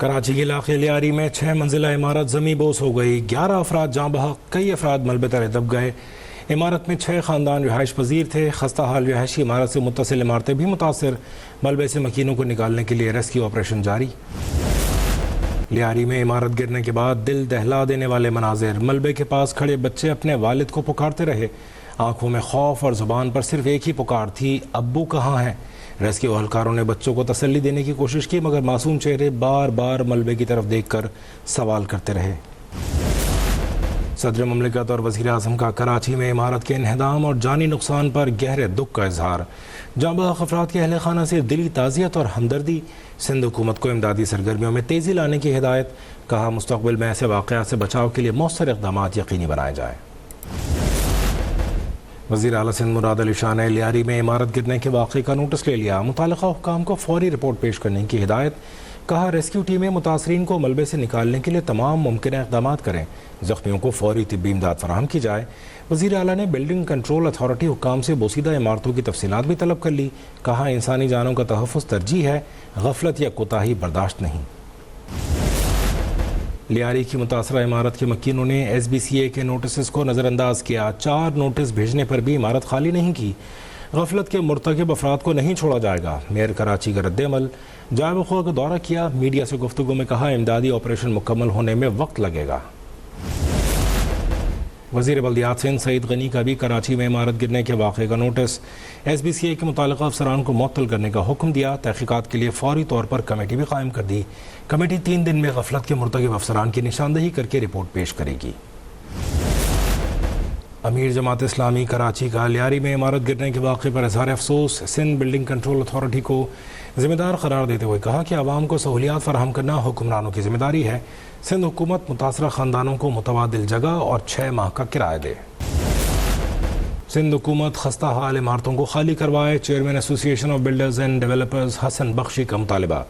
کراچی کے علاقے لیاری میں 6 منزلہ عمارت زمیں بوس ہو گئی، 11 افراد جاں بحق، کئی افراد ملبے تلے دب گئے۔ عمارت میں 6 خاندان رہائش پذیر تھے۔ خستہ حال رہائشی عمارت سے متصل عمارتیں بھی متاثر، ملبے سے مکینوں کو نکالنے کے لیے ریسکیو آپریشن جاری۔ لیاری میں عمارت گرنے کے بعد دل دہلا دینے والے مناظر، ملبے کے پاس کھڑے بچے اپنے والد کو پکارتے رہے، آنکھوں میں خوف اور زبان پر صرف ایک ہی پکار تھی، ابو کہاں ہیں؟ ریسکیو اہلکاروں نے بچوں کو تسلی دینے کی کوشش کی، مگر معصوم چہرے بار بار ملبے کی طرف دیکھ کر سوال کرتے رہے۔ صدر مملکت اور وزیر اعظم کا کراچی میں عمارت کے انہدام اور جانی نقصان پر گہرے دکھ کا اظہار، جاں بحق افراد کے اہل خانہ سے دلی تعزیت اور ہمدردی۔ سندھ حکومت کو امدادی سرگرمیوں میں تیزی لانے کی ہدایت، کہا مستقبل میں ایسے واقعات سے بچاؤ کے لیے مؤثر اقدامات یقینی بنائے جائیں۔ وزیر اعلیٰ سندھ مراد علی شاہ نے لیاری میں عمارت گرنے کے واقعے کا نوٹس لے لیا، متعلقہ حکام کو فوری رپورٹ پیش کرنے کی ہدایت، کہا ریسکیو ٹیمیں متاثرین کو ملبے سے نکالنے کے لیے تمام ممکنہ اقدامات کریں، زخمیوں کو فوری طبی امداد فراہم کی جائے۔ وزیر اعلیٰ نے بلڈنگ کنٹرول اتھارٹی حکام سے بوسیدہ عمارتوں کی تفصیلات بھی طلب کر لی، کہا انسانی جانوں کا تحفظ ترجیح ہے، غفلت یا کوتاہی برداشت نہیں۔ لیاری کی متاثرہ عمارت کے مکینوں نے ایس بی سی اے کے نوٹسز کو نظر انداز کیا، 4 نوٹس بھیجنے پر بھی عمارت خالی نہیں کی۔ غفلت کے مرتکب افراد کو نہیں چھوڑا جائے گا، میئر کراچی کا رد عمل۔ جائے وقوع کا دورہ کیا، میڈیا سے گفتگو میں کہا امدادی آپریشن مکمل ہونے میں وقت لگے گا۔ وزیر بلدیات سندھ سعید غنی کا بھی کراچی میں عمارت گرنے کے واقعے کا نوٹس، ایس بی سی اے کے متعلقہ افسران کو معطل کرنے کا حکم دیا، تحقیقات کے لیے فوری طور پر کمیٹی بھی قائم کر دی۔ کمیٹی 3 دن میں غفلت کے مرتکب افسران کی نشاندہی کر کے رپورٹ پیش کرے گی۔ امیر جماعت اسلامی کراچی کا لیاری میں عمارت گرنے کے واقعے پر اظہار افسوس، سندھ بلڈنگ کنٹرول اتھارٹی کو ذمہ دار قرار دیتے ہوئے کہا کہ عوام کو سہولیات فراہم کرنا حکمرانوں کی ذمہ داری ہے۔ سندھ حکومت متاثرہ خاندانوں کو متبادل جگہ اور 6 ماہ کا کرایہ دے۔ سندھ حکومت خستہ حال عمارتوں کو خالی کروائے، چیئرمین ایسوسی ایشن آف بلڈرز اینڈ ڈیولپرز حسن بخشی کا مطالبہ،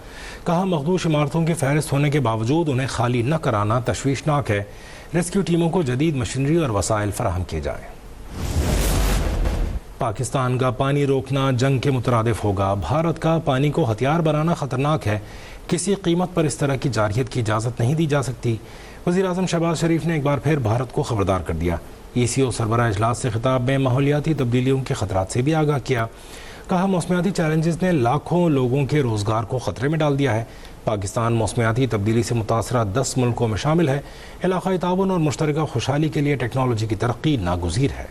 کہا مخدوش عمارتوں کی فہرست ہونے کے باوجود انہیں خالی نہ کرانا تشویشناک ہے، ریسکیو ٹیموں کو جدید مشینری اور وسائل فراہم کیے جائیں۔ پاکستان کا پانی روکنا جنگ کے مترادف ہوگا، بھارت کا پانی کو ہتھیار بنانا خطرناک ہے، کسی قیمت پر اس طرح کی جارحیت کی اجازت نہیں دی جا سکتی۔ وزیر اعظم شہباز شریف نے ایک بار پھر بھارت کو خبردار کر دیا۔ ای سی او سربراہ اجلاس سے خطاب میں ماحولیاتی تبدیلیوں کے خطرات سے بھی آگاہ کیا، کہا موسمیاتی چیلنجز نے لاکھوں لوگوں کے روزگار کو خطرے میں ڈال دیا ہے۔ پاکستان موسمیاتی تبدیلی سے متاثرہ 10 ملکوں میں شامل ہے، علاقائی تعاون اور مشترکہ خوشحالی کے لیے ٹیکنالوجی کی ترقی ناگزیر ہے۔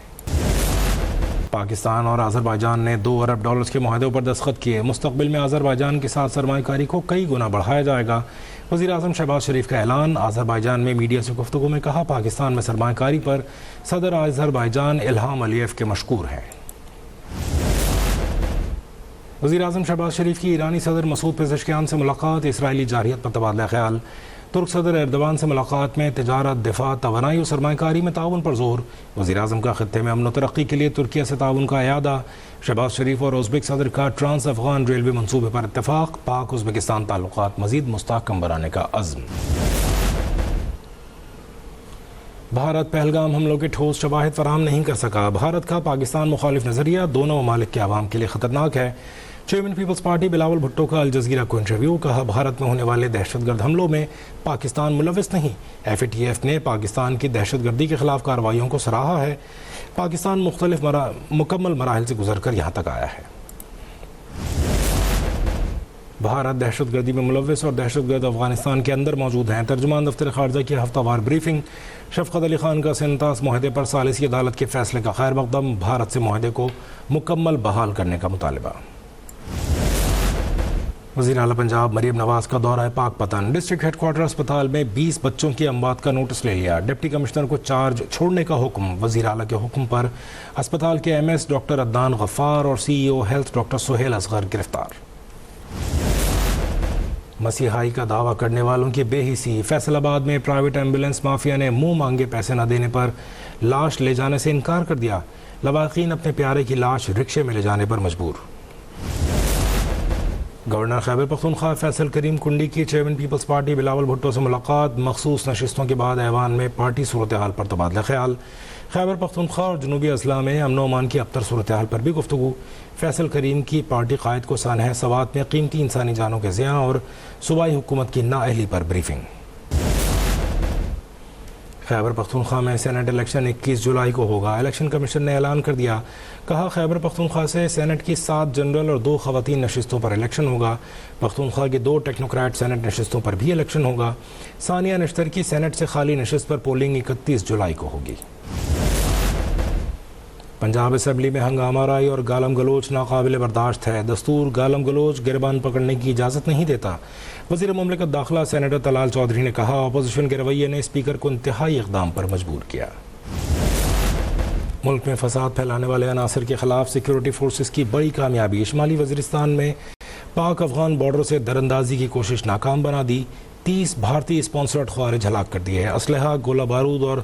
پاکستان اور آذربائیجان نے $2 ارب کے معاہدوں پر دستخط کیے، مستقبل میں آذربائیجان کے ساتھ سرمایہ کاری کو کئی گنا بڑھایا جائے گا۔ وزیر اعظم شہباز شریف کا اعلان، آذربائیجان میں میڈیا سے گفتگو میں کہا پاکستان میں سرمایہ کاری پر صدر آذربائیجان الہام علییف کے مشکور ہیں۔ وزیر اعظم شہباز شریف کی ایرانی صدر مسعود پزشکیان سے ملاقات، اسرائیلی جارحیت پر تبادلہ خیال۔ ترک صدر ایردوان سے ملاقات میں تجارت، دفاع، توانائی اور سرمایہ کاری میں تعاون پر زور۔ وزیر اعظم کا خطے میں امن و ترقی کے لیے ترکیہ سے تعاون کا اعادہ۔ شہباز شریف اور ازبک صدر کا ٹرانس افغان ریلوے منصوبے پر اتفاق، پاک ازبکستان تعلقات مزید مستحکم بنانے کا عزم۔ بھارت پہلگام حملوں کے ٹھوس شواہد فراہم نہیں کر سکا، بھارت کا پاکستان مخالف نظریہ دونوں ممالک کے عوام کے لیے خطرناک ہے۔ چیئرمین پیپلز پارٹی بلاول بھٹو کا الجزیرہ کو انٹرویو، کہا بھارت میں ہونے والے دہشت گرد حملوں میں پاکستان ملوث نہیں۔ ایف اے ٹی ایف نے پاکستان کی دہشت گردی کے خلاف کارروائیوں کو سراہا ہے، پاکستان مختلف مکمل مراحل سے گزر کر یہاں تک آیا ہے۔ بھارت دہشت گردی میں ملوث اور دہشت گرد افغانستان کے اندر موجود ہیں، ترجمان دفتر خارجہ کی ہفتہ وار بریفنگ۔ شفقت علی خان کا سینتاس معاہدے پر ثالثی عدالت کے فیصلے کا خیر مقدم، بھارت سے معاہدے کو مکمل بحال کرنے کا مطالبہ۔ وزیر اعلیٰ پنجاب مریم نواز کا دورہ پاک پتن، ڈسٹرکٹ ہیڈ کوارٹر اسپتال میں 20 بچوں کی اموات کا نوٹس لے لیا، ڈپٹی کمشنر کو چارج چھوڑنے کا حکم۔ وزیر اعلیٰ کے حکم پر اسپتال کے M S doctor Adnan Ghaffar اور C E O health doctor Sohail Asghar گرفتار۔ مسیحائی کا دعویٰ کرنے والوں کی بے حسی، فیصل آباد میں پرائیویٹ ایمبولینس مافیا نے منہ مانگے پیسے نہ دینے پر لاش لے جانے سے انکار کر دیا، لواحقین اپنے پیارے کی لاش رکشے میں لے جانے پر مجبور۔ گورنر خیبر پختونخوا فیصل کریم کنڈی کی چیئرمین پیپلز پارٹی بلاول بھٹو سے ملاقات، مخصوص نشستوں کے بعد ایوان میں پارٹی صورتحال پر تبادلہ خیال۔ خیبر پختونخوا اور جنوبی اضلاع میں امن و امان کی ابتر صورتحال پر بھی گفتگو. فیصل کریم کی پارٹی قائد کو سانحہ سوات میں قیمتی انسانی جانوں کے ضیاع اور صوبائی حکومت کی نااہلی پر بریفنگ. خیبر پختونخوا میں سینٹ الیکشن 21 جولائی کو ہوگا. الیکشن کمیشن نے اعلان کر دیا. کہا خیبر پختونخوا سے سینٹ کی 7 جنرل اور 2 خواتین نشستوں پر الیکشن ہوگا. پختونخوا کی 2 ٹیکنوکریٹ سینٹ نشستوں پر بھی الیکشن ہوگا. ثانیہ نشتر کی سینٹ سے خالی نشست پر پولنگ 31 جولائی کو ہوگی. پنجاب اسمبلی میں ہنگامہ آرائی اور گالم گلوچ ناقابل برداشت ہے. دستور گالم گلوچ گربان پکڑنے کی اجازت نہیں دیتا. وزیر مملکت داخلہ سینیٹر طلال چودھری نے کہا اپوزیشن کے رویے نے اسپیکر کو انتہائی اقدام پر مجبور کیا. ملک میں فساد پھیلانے والے عناصر کے خلاف سیکیورٹی فورسز کی بڑی کامیابی. شمالی وزیرستان میں پاک افغان بارڈر سے دراندازی کی کوشش ناکام بنا دی. 30 بھارتی اسپانسرڈ خوارج ہلاک کر دیے. اسلحہ، گولہ بارود اور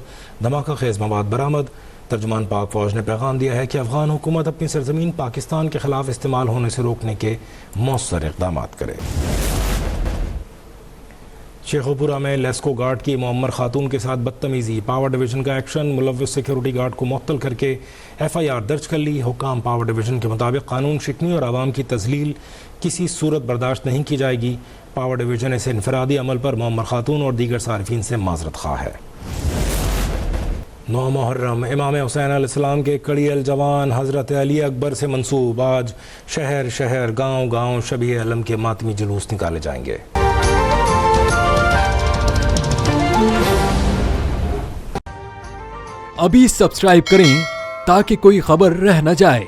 دھماکہ خیز مواد برآمد. ترجمان پاک فوج نے پیغام دیا ہے کہ افغان حکومت اپنی سرزمین پاکستان کے خلاف استعمال ہونے سے روکنے کے مؤثر اقدامات کرے. شیخوپورہ میں لیسکو گارڈ کی معمر خاتون کے ساتھ بدتمیزی. پاور ڈویژن کا ایکشن. ملوث سیکیورٹی گارڈ کو معطل کر کے FIR درج کر لی. حکام پاور ڈویژن کے مطابق قانون شکنی اور عوام کی تذلیل کسی صورت برداشت نہیں کی جائے گی. پاور ڈویژن اس انفرادی عمل پر معمر خاتون اور دیگر صارفین سے معذرت خواہ ہے. 9 محرم امام حسین علیہ السلام کے کڑی الجوان حضرت علی اکبر سے منسوب. آج شہر شہر گاؤں گاؤں شبیہ علم کے ماتمی جلوس نکالے جائیں گے. ابھی سبسکرائب کریں تاکہ کوئی خبر رہ نہ جائے.